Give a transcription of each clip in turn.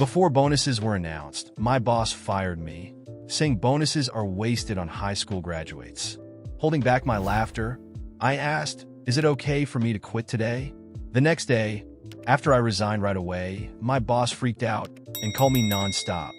Before bonuses were announced, my boss fired me, saying bonuses are wasted on high school graduates. Holding back my laughter, I asked, "Is it okay for me to quit today?" The next day, after I resigned right away, my boss freaked out and called me nonstop.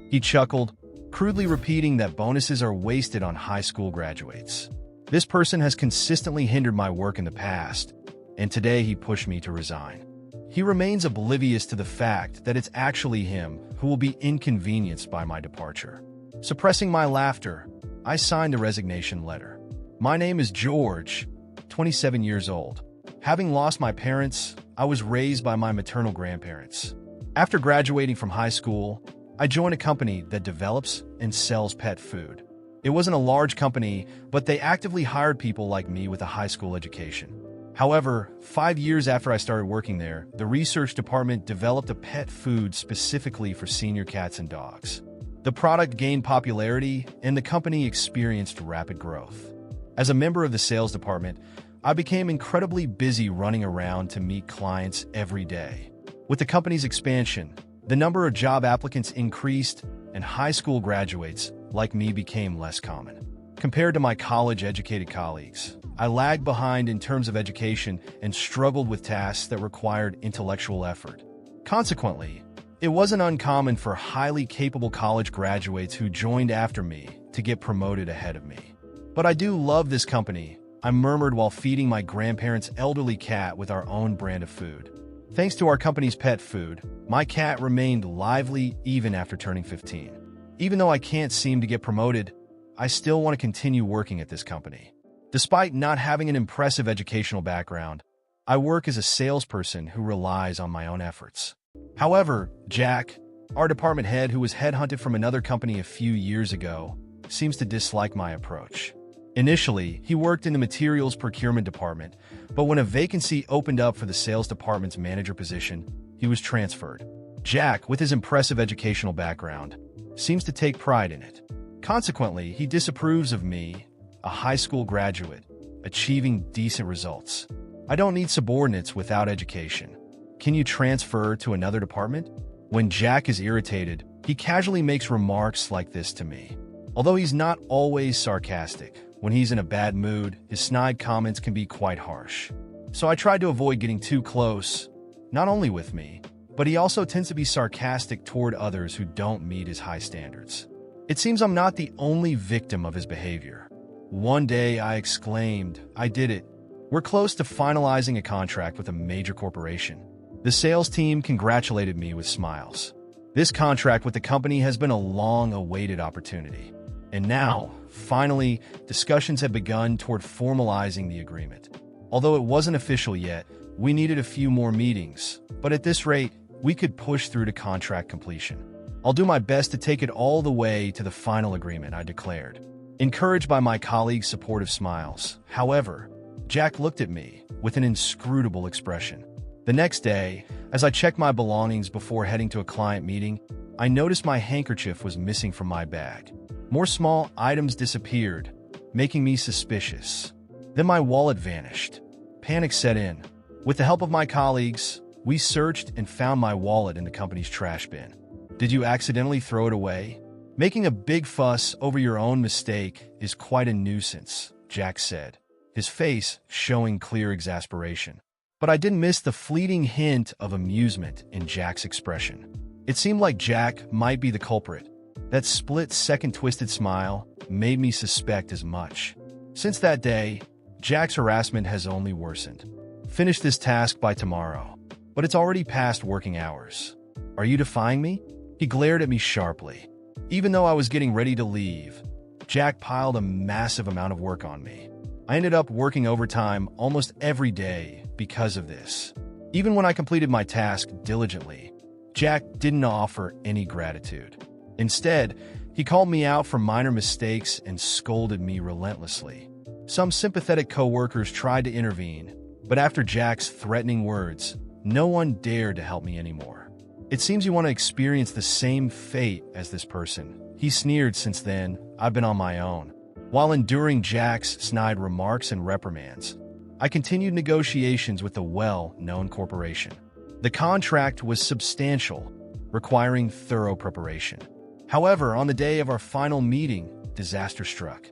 He chuckled, crudely repeating that bonuses are wasted on high school graduates. This person has consistently hindered my work in the past, and today he pushed me to resign. He remains oblivious to the fact that it's actually him who will be inconvenienced by my departure. Suppressing my laughter, I signed the resignation letter. My name is George, 27 years old. Having lost my parents, I was raised by my maternal grandparents. After graduating from high school, I joined a company that develops and sells pet food. It wasn't a large company, but they actively hired people like me with a high school education. However, 5 years after I started working there, the research department developed a pet food specifically for senior cats and dogs. The product gained popularity, and the company experienced rapid growth. As a member of the sales department, I became incredibly busy running around to meet clients every day. With the company's expansion, the number of job applicants increased, and high school graduates like me became less common. Compared to my college-educated colleagues, I lagged behind in terms of education and struggled with tasks that required intellectual effort. Consequently, it wasn't uncommon for highly capable college graduates who joined after me to get promoted ahead of me. "But I do love this company," I murmured while feeding my grandparents' elderly cat with our own brand of food. Thanks to our company's pet food, my cat remained lively even after turning 15. Even though I can't seem to get promoted, I still want to continue working at this company. Despite not having an impressive educational background, I work as a salesperson who relies on my own efforts. However, Jack, our department head who was headhunted from another company a few years ago, seems to dislike my approach. Initially, he worked in the materials procurement department, but when a vacancy opened up for the sales department's manager position, he was transferred. Jack, with his impressive educational background, seems to take pride in it. Consequently, he disapproves of me, a high school graduate, achieving decent results. "I don't need subordinates without education. Can you transfer to another department?" When Jack is irritated, he casually makes remarks like this to me. Although he's not always sarcastic, when he's in a bad mood, his snide comments can be quite harsh. So I tried to avoid getting too close, not only with me, but he also tends to be sarcastic toward others who don't meet his high standards. It seems I'm not the only victim of his behavior. One day I exclaimed, "I did it. We're close to finalizing a contract with a major corporation." The sales team congratulated me with smiles. This contract with the company has been a long-awaited opportunity. And now, finally, discussions have begun toward formalizing the agreement. Although it wasn't official yet, we needed a few more meetings, but at this rate, we could push through to contract completion. "I'll do my best to take it all the way to the final agreement," I declared, encouraged by my colleagues' supportive smiles. However, Jack looked at me with an inscrutable expression. The next day, as I checked my belongings before heading to a client meeting, I noticed my handkerchief was missing from my bag. More small items disappeared, making me suspicious. Then my wallet vanished. Panic set in. With the help of my colleagues, we searched and found my wallet in the company's trash bin. "Did you accidentally throw it away? Making a big fuss over your own mistake is quite a nuisance," Jack said, his face showing clear exasperation. But I didn't miss the fleeting hint of amusement in Jack's expression. It seemed like Jack might be the culprit. That split-second twisted smile made me suspect as much. Since that day, Jack's harassment has only worsened. "Finish this task by tomorrow." But it's already past working hours. "Are you defying me?" He glared at me sharply. Even though I was getting ready to leave, Jack piled a massive amount of work on me. I ended up working overtime almost every day because of this. Even when I completed my task diligently, Jack didn't offer any gratitude. Instead, he called me out for minor mistakes and scolded me relentlessly. Some sympathetic coworkers tried to intervene, but after Jack's threatening words, no one dared to help me anymore. "It seems you want to experience the same fate as this person," he sneered. "Since then, I've been on my own." While enduring Jack's snide remarks and reprimands, I continued negotiations with the well-known corporation. The contract was substantial, requiring thorough preparation. However, on the day of our final meeting, disaster struck.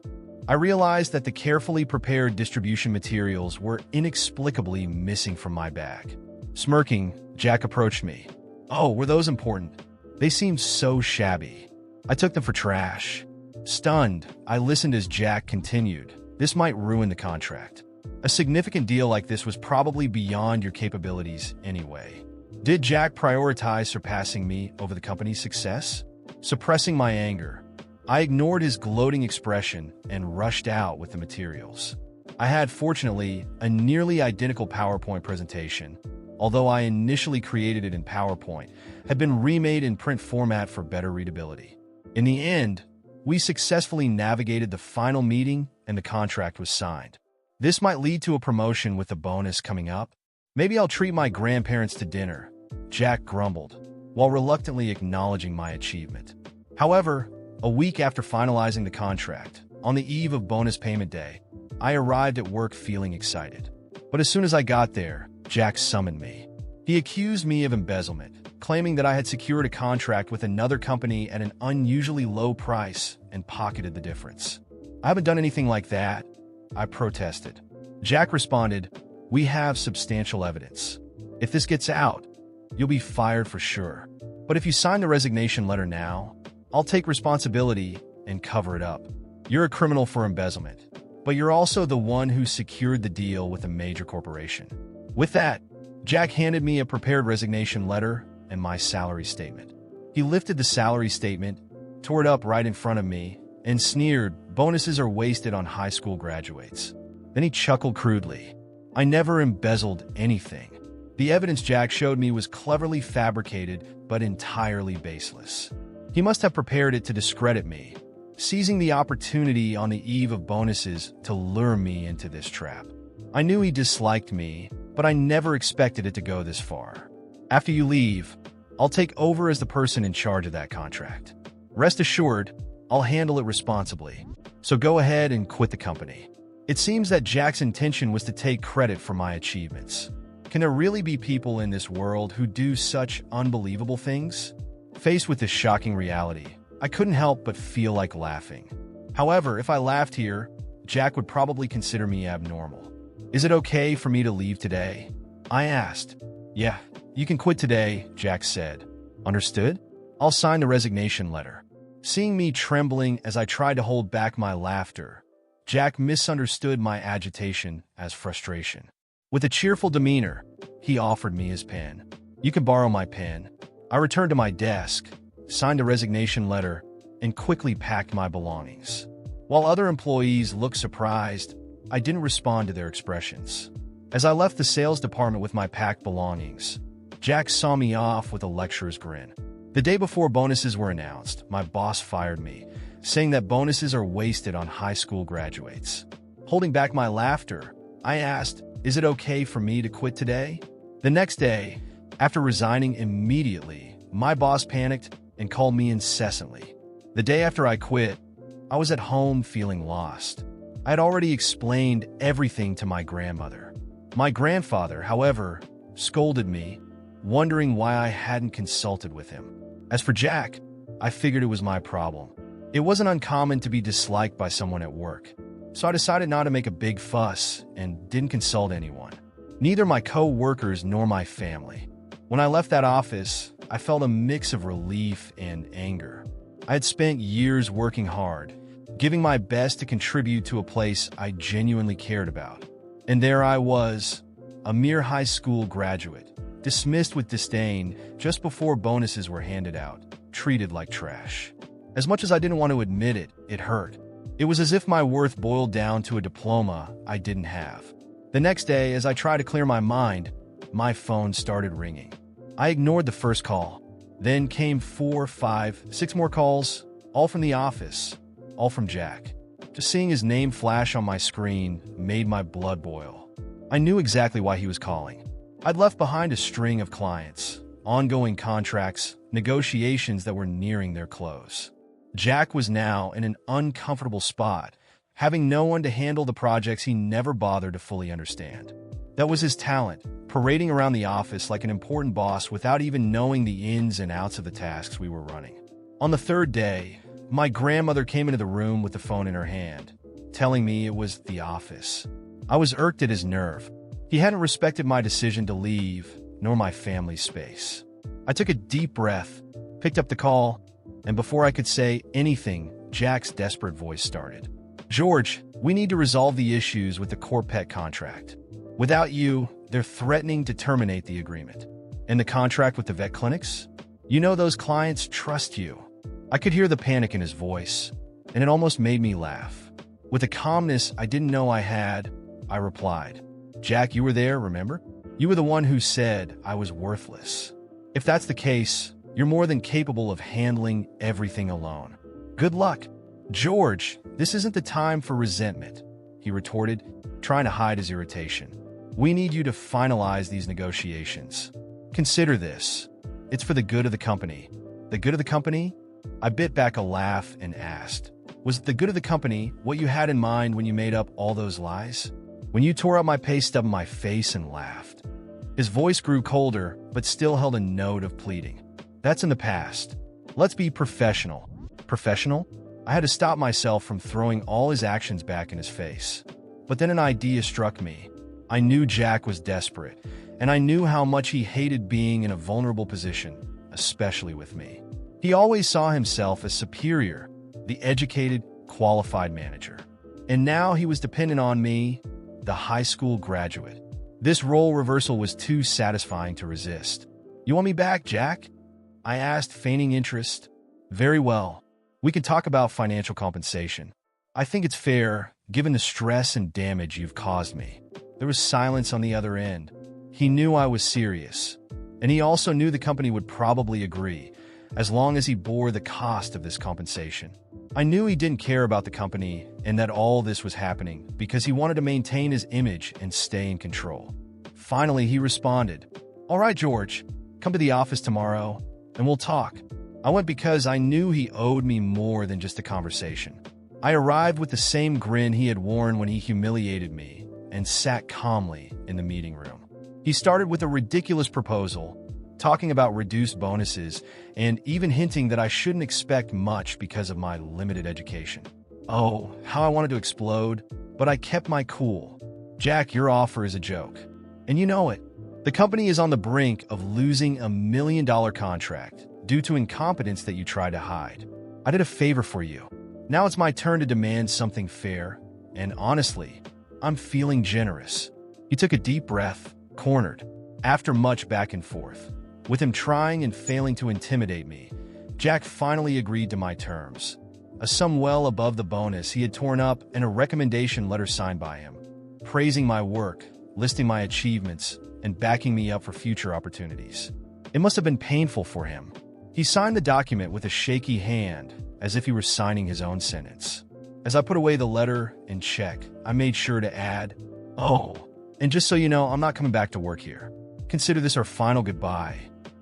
I realized that the carefully prepared distribution materials were inexplicably missing from my bag. Smirking, Jack approached me. "Oh, were those important?" "They seemed so shabby. I took them for trash." Stunned, I listened as Jack continued. "This might ruin the contract. A significant deal like this was probably beyond your capabilities anyway." Did Jack prioritize surpassing me over the company's success? Suppressing my anger, I ignored his gloating expression and rushed out with the materials. I had, fortunately, a nearly identical PowerPoint presentation, although I initially created it in PowerPoint, had been remade in print format for better readability. In the end, we successfully navigated the final meeting and the contract was signed. This might lead to a promotion with a bonus coming up. "Maybe I'll treat my grandparents to dinner," Jack grumbled, while reluctantly acknowledging my achievement. However, a week after finalizing the contract, on the eve of bonus payment day, I arrived at work feeling excited. But as soon as I got there, Jack summoned me. He accused me of embezzlement, claiming that I had secured a contract with another company at an unusually low price and pocketed the difference. "I haven't done anything like that," I protested. Jack responded, "We have substantial evidence. If this gets out, you'll be fired for sure. But if you sign the resignation letter now, I'll take responsibility and cover it up. You're a criminal for embezzlement, but you're also the one who secured the deal with a major corporation." With that, Jack handed me a prepared resignation letter and my salary statement. He lifted the salary statement, tore it up right in front of me, and sneered, "Bonuses are wasted on high school graduates." Then he chuckled crudely. "I never embezzled anything." The evidence Jack showed me was cleverly fabricated but entirely baseless. He must have prepared it to discredit me, seizing the opportunity on the eve of bonuses to lure me into this trap. I knew he disliked me, but I never expected it to go this far. "After you leave, I'll take over as the person in charge of that contract. Rest assured, I'll handle it responsibly. So go ahead and quit the company." It seems that Jack's intention was to take credit for my achievements. Can there really be people in this world who do such unbelievable things? Faced with this shocking reality, I couldn't help but feel like laughing. However, if I laughed here, Jack would probably consider me abnormal. "Is it okay for me to leave today?" I asked. "Yeah, you can quit today," Jack said. "Understood? I'll sign the resignation letter." Seeing me trembling as I tried to hold back my laughter, Jack misunderstood my agitation as frustration. With a cheerful demeanor, he offered me his pen. "You can borrow my pen." I returned to my desk, signed the resignation letter, and quickly packed my belongings. While other employees looked surprised, I didn't respond to their expressions. As I left the sales department with my packed belongings, Jack saw me off with a lecturer's grin. The day before bonuses were announced, my boss fired me, saying that bonuses are wasted on high school graduates. Holding back my laughter, I asked, "Is it okay for me to quit today?" The next day, after resigning immediately, my boss panicked and called me incessantly. The day after I quit, I was at home feeling lost. I had already explained everything to my grandmother. My grandfather, however, scolded me, wondering why I hadn't consulted with him. As for Jack, I figured it was my problem. It wasn't uncommon to be disliked by someone at work, so I decided not to make a big fuss and didn't consult anyone. Neither my co-workers nor my family. When I left that office, I felt a mix of relief and anger. I had spent years working hard, giving my best to contribute to a place I genuinely cared about. And there I was, a mere high school graduate, dismissed with disdain just before bonuses were handed out, treated like trash. As much as I didn't want to admit it, it hurt. It was as if my worth boiled down to a diploma I didn't have. The next day, as I tried to clear my mind, my phone started ringing. I ignored the first call. Then came 4, 5, 6 more calls, all from the office, all from Jack. Just seeing his name flash on my screen made my blood boil. I knew exactly why he was calling. I'd left behind a string of clients, ongoing contracts, negotiations that were nearing their close. Jack was now in an uncomfortable spot, having no one to handle the projects he never bothered to fully understand. That was his talent, parading around the office like an important boss without even knowing the ins and outs of the tasks we were running. On the third day, my grandmother came into the room with the phone in her hand, telling me it was the office. I was irked at his nerve. He hadn't respected my decision to leave, nor my family's space. I took a deep breath, picked up the call, and before I could say anything, Jack's desperate voice started. "George, we need to resolve the issues with the core pet contract. Without you, they're threatening to terminate the agreement. And the contract with the vet clinics? You know those clients trust you." I could hear the panic in his voice, and it almost made me laugh. With a calmness I didn't know I had, I replied, "Jack, you were there, remember? You were the one who said I was worthless. If that's the case, you're more than capable of handling everything alone. Good luck." "George, this isn't the time for resentment," he retorted, trying to hide his irritation. "We need you to finalize these negotiations. Consider this. It's for the good of the company." "The good of the company?" I bit back a laugh and asked, "Was the good of the company what you had in mind when you made up all those lies? When you tore up my pay stub in my face and laughed?" His voice grew colder, but still held a note of pleading. "That's in the past. Let's be professional." "Professional?" I had to stop myself from throwing all his actions back in his face. But then an idea struck me. I knew Jack was desperate, and I knew how much he hated being in a vulnerable position, especially with me. He always saw himself as superior, the educated, qualified manager. And now he was dependent on me, the high school graduate. This role reversal was too satisfying to resist. "You want me back, Jack?" I asked, feigning interest. "Very well. We can talk about financial compensation. I think it's fair, given the stress and damage you've caused me." There was silence on the other end. He knew I was serious, and he also knew the company would probably agree, as long as he bore the cost of this compensation. I knew he didn't care about the company and that all this was happening because he wanted to maintain his image and stay in control. Finally, he responded, "All right, George, come to the office tomorrow, and we'll talk." I went because I knew he owed me more than just a conversation. I arrived with the same grin he had worn when he humiliated me and sat calmly in the meeting room. He started with a ridiculous proposal, talking about reduced bonuses and even hinting that I shouldn't expect much because of my limited education. Oh, how I wanted to explode, but I kept my cool. "Jack, your offer is a joke. And you know it. The company is on the brink of losing $1 million contract due to incompetence that you tried to hide. I did a favor for you. Now it's my turn to demand something fair, and honestly, I'm feeling generous." He took a deep breath, cornered. After much back and forth, with him trying and failing to intimidate me, Jack finally agreed to my terms. A sum well above the bonus he had torn up and a recommendation letter signed by him, praising my work, listing my achievements, and backing me up for future opportunities. It must have been painful for him. He signed the document with a shaky hand, as if he were signing his own sentence. As I put away the letter and check, I made sure to add, "Oh, and just so you know, I'm not coming back to work here. Consider this our final goodbye."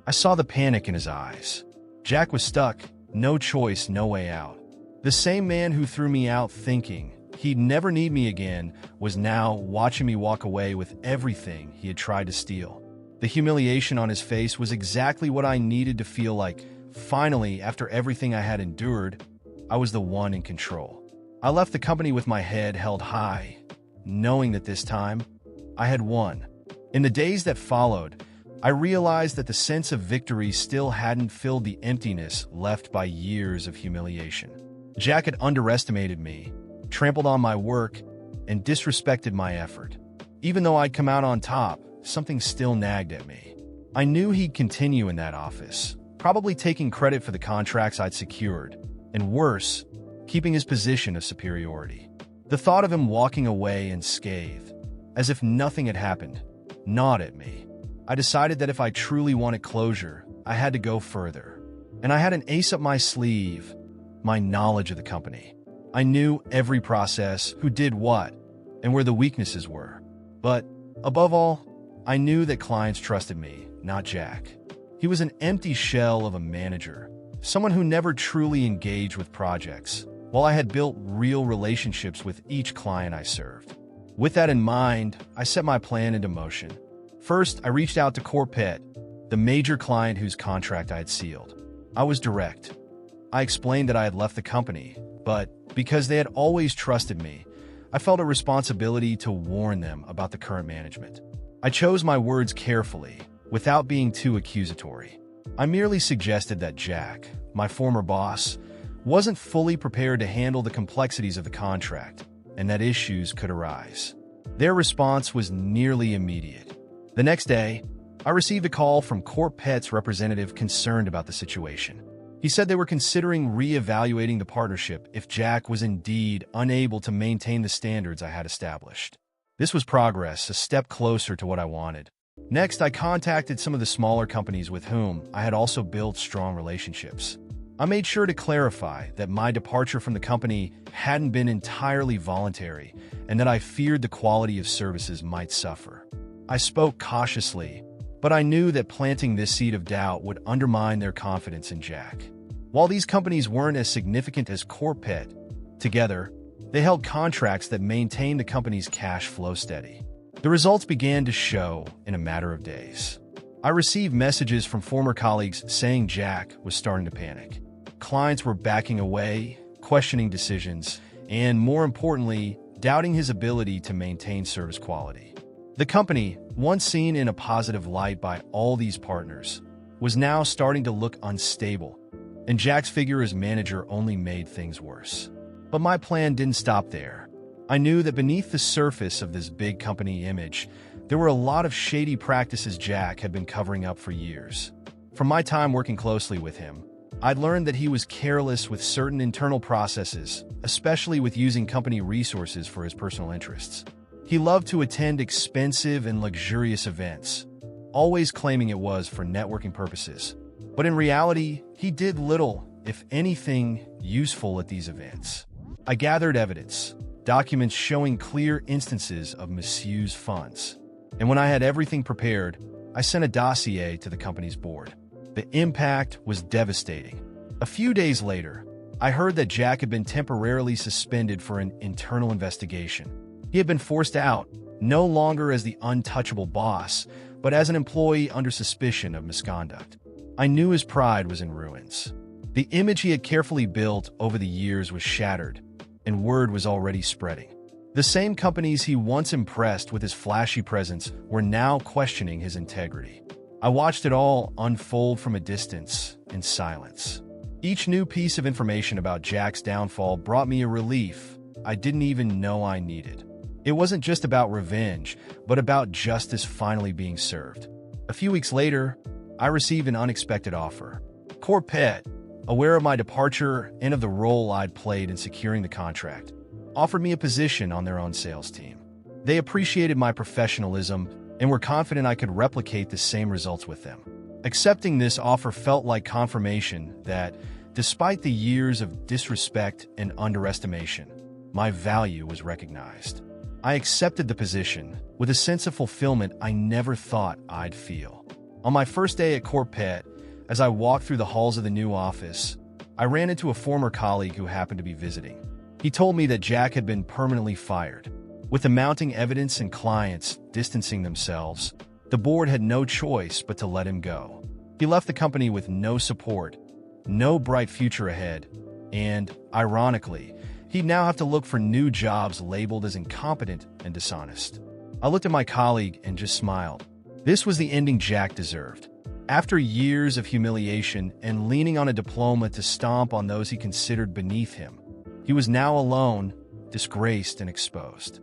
I saw the panic in his eyes. Jack was stuck, no choice, no way out. The same man who threw me out thinking he'd never need me again was now watching me walk away with everything he had tried to steal. The humiliation on his face was exactly what I needed to feel like. Finally, after everything I had endured, I was the one in control. I left the company with my head held high, knowing that this time, I had won. In the days that followed, I realized that the sense of victory still hadn't filled the emptiness left by years of humiliation. Jack had underestimated me, trampled on my work, and disrespected my effort. Even though I'd come out on top, something still nagged at me. I knew he'd continue in that office, probably taking credit for the contracts I'd secured, and worse, keeping his position of superiority. The thought of him walking away unscathed, as if nothing had happened, gnawed at me. I decided that if I truly wanted closure, I had to go further. And I had an ace up my sleeve, my knowledge of the company. I knew every process, who did what, and where the weaknesses were. But, above all, I knew that clients trusted me, not Jack. He was an empty shell of a manager, someone who never truly engaged with projects, while I had built real relationships with each client I served. With that in mind, I set my plan into motion. First, I reached out to Corpet, the major client whose contract I had sealed. I was direct. I explained that I had left the company, but because they had always trusted me, I felt a responsibility to warn them about the current management. I chose my words carefully, without being too accusatory. I merely suggested that Jack, my former boss, wasn't fully prepared to handle the complexities of the contract, and that issues could arise. Their response was nearly immediate. The next day, I received a call from Corpet's representative concerned about the situation. He said they were considering re-evaluating the partnership if Jack was indeed unable to maintain the standards I had established. This was progress, a step closer to what I wanted. Next, I contacted some of the smaller companies with whom I had also built strong relationships. I made sure to clarify that my departure from the company hadn't been entirely voluntary and that I feared the quality of services might suffer. I spoke cautiously, but I knew that planting this seed of doubt would undermine their confidence in Jack. While these companies weren't as significant as Corpet, together, they held contracts that maintained the company's cash flow steady. The results began to show in a matter of days. I received messages from former colleagues saying Jack was starting to panic. Clients were backing away, questioning decisions, and more importantly, doubting his ability to maintain service quality. The company, once seen in a positive light by all these partners, was now starting to look unstable, and Jack's figure as manager only made things worse. But my plan didn't stop there. I knew that beneath the surface of this big company image, there were a lot of shady practices Jack had been covering up for years. From my time working closely with him, I'd learned that he was careless with certain internal processes, especially with using company resources for his personal interests. He loved to attend expensive and luxurious events, always claiming it was for networking purposes. But in reality, he did little, if anything, useful at these events. I gathered evidence, documents showing clear instances of misused funds. And when I had everything prepared, I sent a dossier to the company's board. The impact was devastating. A few days later, I heard that Jack had been temporarily suspended for an internal investigation. He had been forced out, no longer as the untouchable boss, but as an employee under suspicion of misconduct. I knew his pride was in ruins. The image he had carefully built over the years was shattered, and word was already spreading. The same companies he once impressed with his flashy presence were now questioning his integrity. I watched it all unfold from a distance, in silence. Each new piece of information about Jack's downfall brought me a relief I didn't even know I needed. It wasn't just about revenge, but about justice finally being served. A few weeks later, I received an unexpected offer. Corpet, aware of my departure and of the role I'd played in securing the contract, offered me a position on their own sales team. They appreciated my professionalism and were confident I could replicate the same results with them. Accepting this offer felt like confirmation that, despite the years of disrespect and underestimation, my value was recognized. I accepted the position with a sense of fulfillment I never thought I'd feel. On my first day at Corpet, as I walked through the halls of the new office, I ran into a former colleague who happened to be visiting. He told me that Jack had been permanently fired. With the mounting evidence and clients distancing themselves, the board had no choice but to let him go. He left the company with no support, no bright future ahead, and, ironically, he'd now have to look for new jobs labeled as incompetent and dishonest. I looked at my colleague and just smiled. This was the ending Jack deserved. After years of humiliation and leaning on a diploma to stomp on those he considered beneath him, he was now alone, disgraced, and exposed.